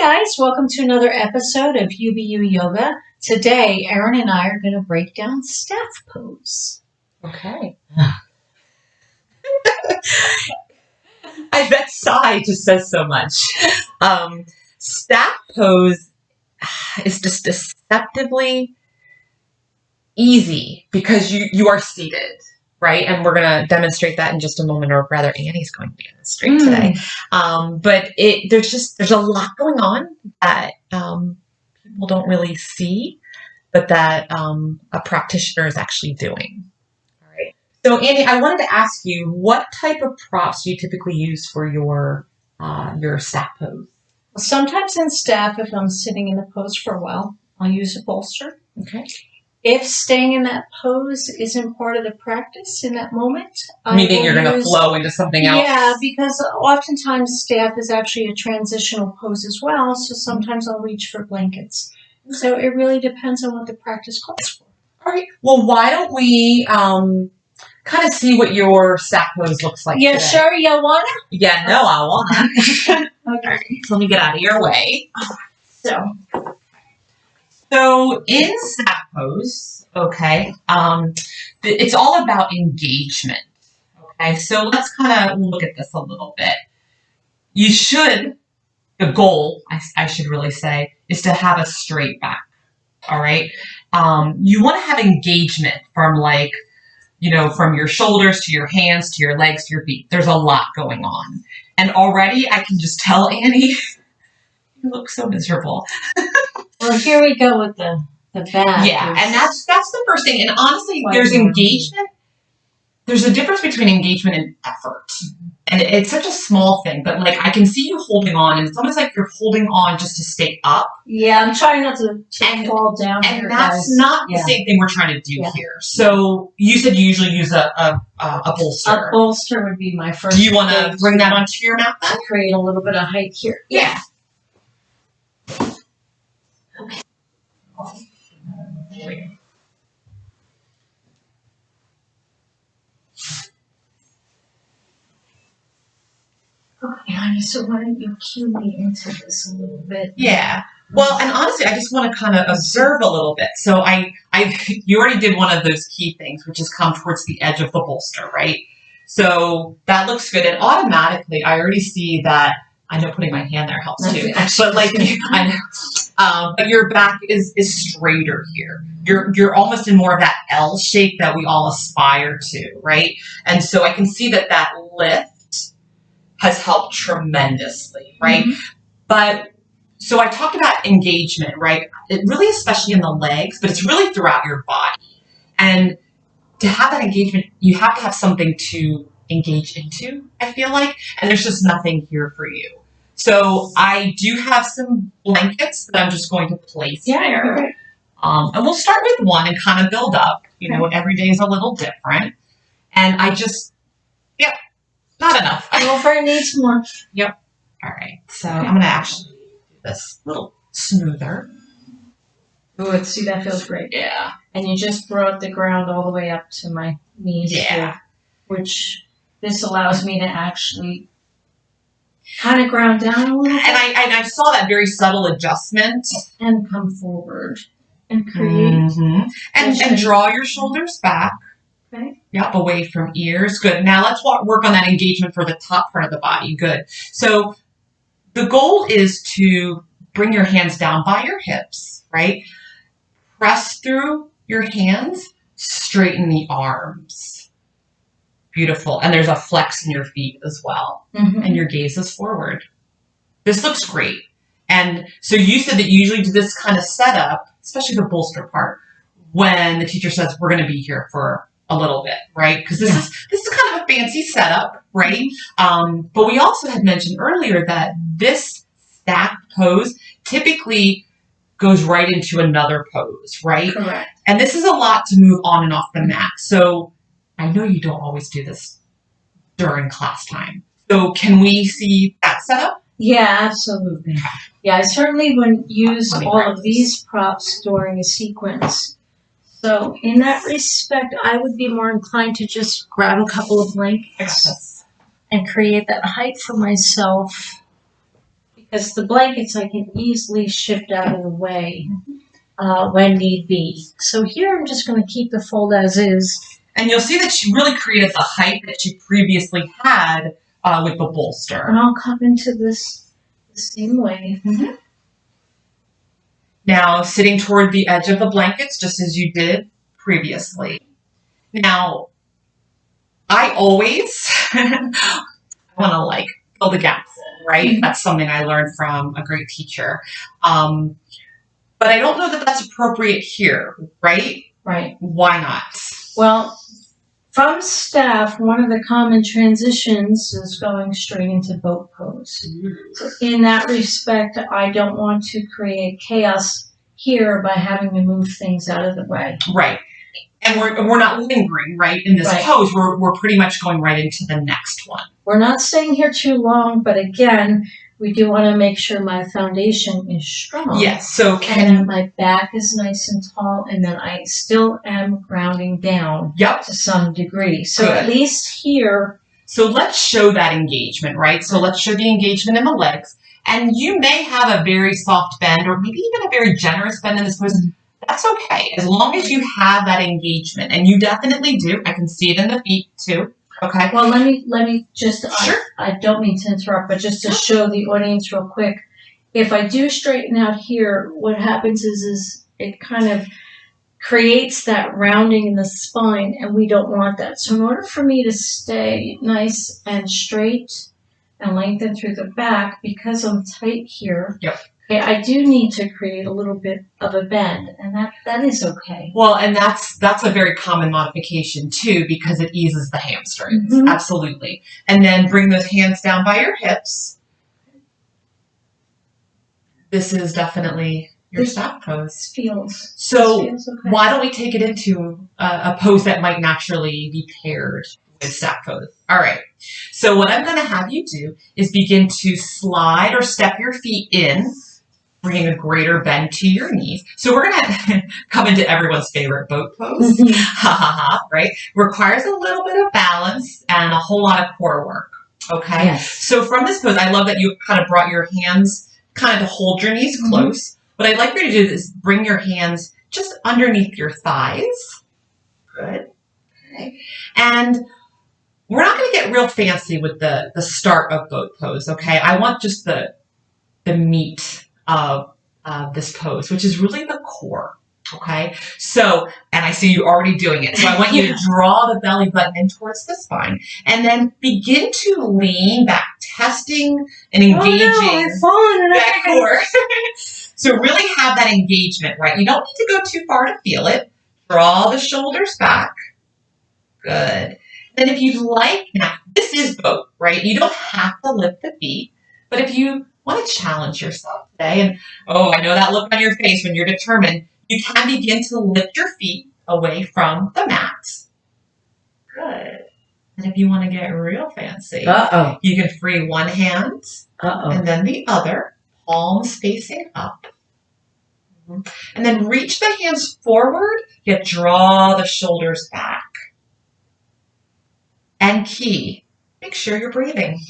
guys, welcome to another episode of UBU Yoga. Today, Erin and I are going to break down staff pose. Okay. That sigh just says so much. Staff pose is just deceptively easy because you are seated, right? And we're going to demonstrate that in just a moment, or rather Annie's going to demonstrate today. But there's a lot going on that people don't really see, but that a practitioner is actually doing. All right. So Annie, I wanted to ask you, what type of props do you typically use for your staff pose? Sometimes in staff, if I'm sitting in the pose for a while, I'll use a bolster. Okay. If staying in that pose isn't part of the practice in that moment, meaning you're going to flow into something else. Yeah, because oftentimes staff is actually a transitional pose as well, so sometimes I'll reach for blankets. So it really depends on what the practice calls for. All right. Well, why don't we kind of see what your staff pose looks like Yeah, today? sure. You wanna? Yeah, no, I wanna. Okay. All right. So let me get out of your way. So in staff pose, okay, it's all about engagement. Okay, so let's kind of look at this a little bit. The goal, I should really say, is to have a straight back. All right. You want to have engagement from from your shoulders to your hands to your legs to your feet. There's a lot going on. And already I can just tell, Annie, you look so miserable. Well, here we go with the back. Yeah, and that's the first thing. And honestly, there's engagement. There's a difference between engagement and effort. And it's such a small thing, but I can see you holding on, and it's almost like you're holding on just to stay up. Yeah, I'm trying not to fall down. And that's not the same thing we're trying to do here. So you said you usually use a bolster. A bolster would be my first. Do you want to bring that onto your mat then? Create a little bit of height here. Yeah. Okay, so why don't you cue me into this a little bit? Yeah. Well, and honestly, I just want to kind of observe a little bit. So you already did one of those key things, which is come towards the edge of the bolster, right? So that looks good. And automatically, I already see that. I know putting my hand there helps too. But I know. But your back is straighter here. You're almost in more of that L shape that we all aspire to, right? And so I can see that lift has helped tremendously, right? Mm-hmm. But so I talked about engagement, right? It really, especially in the legs, but it's really throughout your body. And to have that engagement, you have to have something to engage into, I feel like, and there's just nothing here for you. So I do have some blankets that I'm just going to place there. Okay. And we'll start with one and kind of build up. Every day is a little different. And not enough. Girlfriend needs more. Yep. All right. So I'm going to actually do this a little smoother. Oh, see, that feels great. Yeah. And you just brought the ground all the way up to my knees. Yeah. Here, which this allows me to actually kind of ground down a little bit. And I saw that very subtle adjustment. And come forward and create. Mm-hmm. And draw your shoulders back. Okay. Yep, away from ears. Good. Now let's work on that engagement for the top part of the body. Good. So the goal is to bring your hands down by your hips, right? Press through your hands, straighten the arms. Beautiful. And there's a flex in your feet as well. Mm-hmm. And your gaze is forward. This looks great. And so you said that you usually do this kind of setup, especially the bolster part, when the teacher says we're going to be here for a little bit, right? Because this is kind of a fancy setup, right? But we also had mentioned earlier that this stack pose typically goes right into another pose, right? Correct. And this is a lot to move on and off the mat. So I know you don't always do this during class time. So can we see that setup? Yeah, absolutely. Yeah, I certainly wouldn't use all of these props during a sequence. So in that respect, I would be more inclined to just grab a couple of blankets and create that height for myself. Because the blankets I can easily shift out of the way when need be. So here I'm just going to keep the fold as is. And you'll see that she really created the height that you previously had with the bolster. And I'll come into this the same way. Mm-hmm. Now, sitting toward the edge of the blankets, just as you did previously. Now, I always want to like fill the gaps in, right? Mm-hmm. That's something I learned from a great teacher. But I don't know that that's appropriate here, right? Right. Why not? Well, from staff, one of the common transitions is going straight into boat pose. So in that respect, I don't want to create chaos here by having to move things out of the way. Right. And we're not lingering, right, in this pose. We're pretty much going right into the next one. We're not staying here too long, but again, we do want to make sure my foundation is strong. Yes, so and my back is nice and tall, and then I still am grounding down to some degree. So at least here. So let's show that engagement, right? So let's show the engagement in the legs. And you may have a very soft bend or maybe even a very generous bend in this pose. That's okay, as long as you have that engagement, and you definitely do. I can see it in the feet too. Okay. Well, let me just. Sure. I don't mean to interrupt, but just to show the audience real quick, if I do straighten out here, what happens is it kind of creates that rounding in the spine, and we don't want that. So in order for me to stay nice and straight and lengthen through the back, because I'm tight here. Yep. Okay, I do need to create a little bit of a bend, and that is okay. Well, and that's a very common modification too, because it eases the hamstrings. Mm-hmm. Absolutely. And then bring those hands down by your hips. This is definitely your staff pose. So okay. Why don't we take it into a pose that might naturally be paired with staff pose? All right. So what I'm going to have you do is begin to slide or step your feet in, bringing a greater bend to your knees. So we're going to come into everyone's favorite boat pose. Right? Requires a little bit of balance and a whole lot of core work. Okay? Yes. So from this pose, I love that you kind of brought your hands kind of to hold your knees close. Mm-hmm. What I'd like you to do is bring your hands just underneath your thighs. Good. Okay. And we're not going to get real fancy with the start of boat pose, okay? I want just the meat of this pose, which is really the core, okay? So, and I see you already doing it. So I want you to draw the belly button in towards the spine and then begin to lean back, testing and engaging that core. So really have that engagement, right? You don't need to go too far to feel it. Draw the shoulders back. Good. Then if you'd like, now this is boat, right? You don't have to lift the feet, but if you want to challenge yourself today, and I know that look on your face when you're determined, you can begin to lift your feet away from the mat. Good. And if you want to get real fancy, you can free one hand and then the other, palms facing up. And then reach the hands forward, yet draw the shoulders back. And key, make sure you're breathing.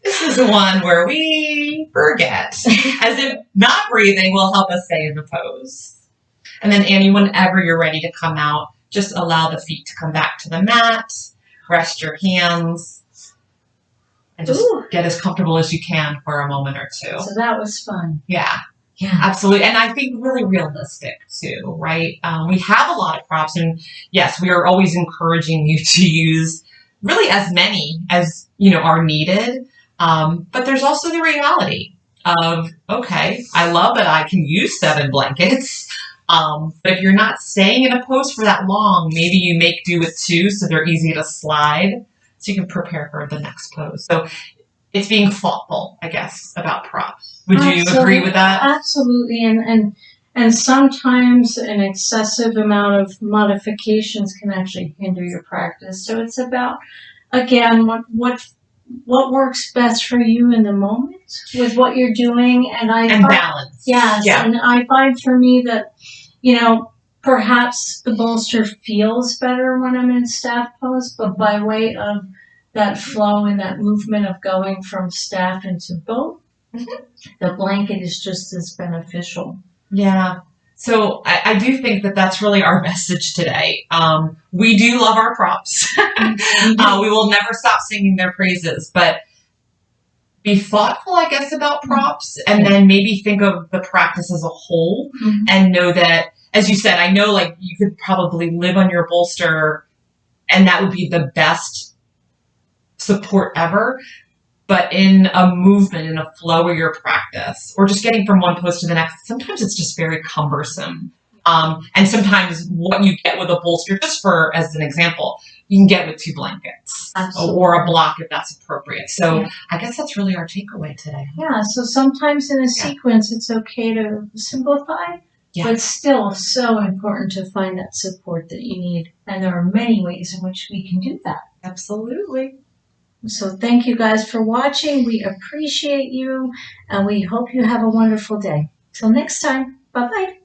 This is the one where we forget, as if not breathing will help us stay in the pose. And then Annie, whenever you're ready to come out, just allow the feet to come back to the mat, rest your hands, and just get as comfortable as you can for a moment or two. So that was fun. Yeah. Yeah, absolutely. And I think really realistic too, right? We have a lot of props, and yes, we are always encouraging you to use really as many as, are needed. But there's also the reality of, okay, I love that I can use 7 blankets. But if you're not staying in a pose for that long, maybe you make do with 2 so they're easy to slide so you can prepare for the next pose. So it's being thoughtful, I guess, about props. Would you agree with that? Absolutely. And sometimes an excessive amount of modifications can actually hinder your practice. So it's about, again, what works best for you in the moment with what you're doing. And balance. Yes. Yeah. And I find for me that, perhaps the bolster feels better when I'm in staff pose, but by way of that flow and that movement of going from staff into boat, The blanket is just as beneficial. Yeah. So I do think that that's really our message today. We do love our props. We will never stop singing their praises, but be thoughtful, I guess, about props, and then maybe think of the practice as a whole, and know that, as you said, I know like you could probably live on your bolster, and that would be the best support ever. But in a movement, in a flow of your practice, or just getting from one pose to the next, sometimes it's just very cumbersome. And sometimes what you get with a bolster, just for as an example, you can get with 2 blankets. Absolutely. Or a block if that's appropriate. So I guess that's really our takeaway today. Yeah, so sometimes in a sequence it's okay to simplify, but still so important to find that support that you need. And there are many ways in which we can do that. Absolutely. So thank you guys for watching. We appreciate you, and we hope you have a wonderful day. Till next time, bye-bye.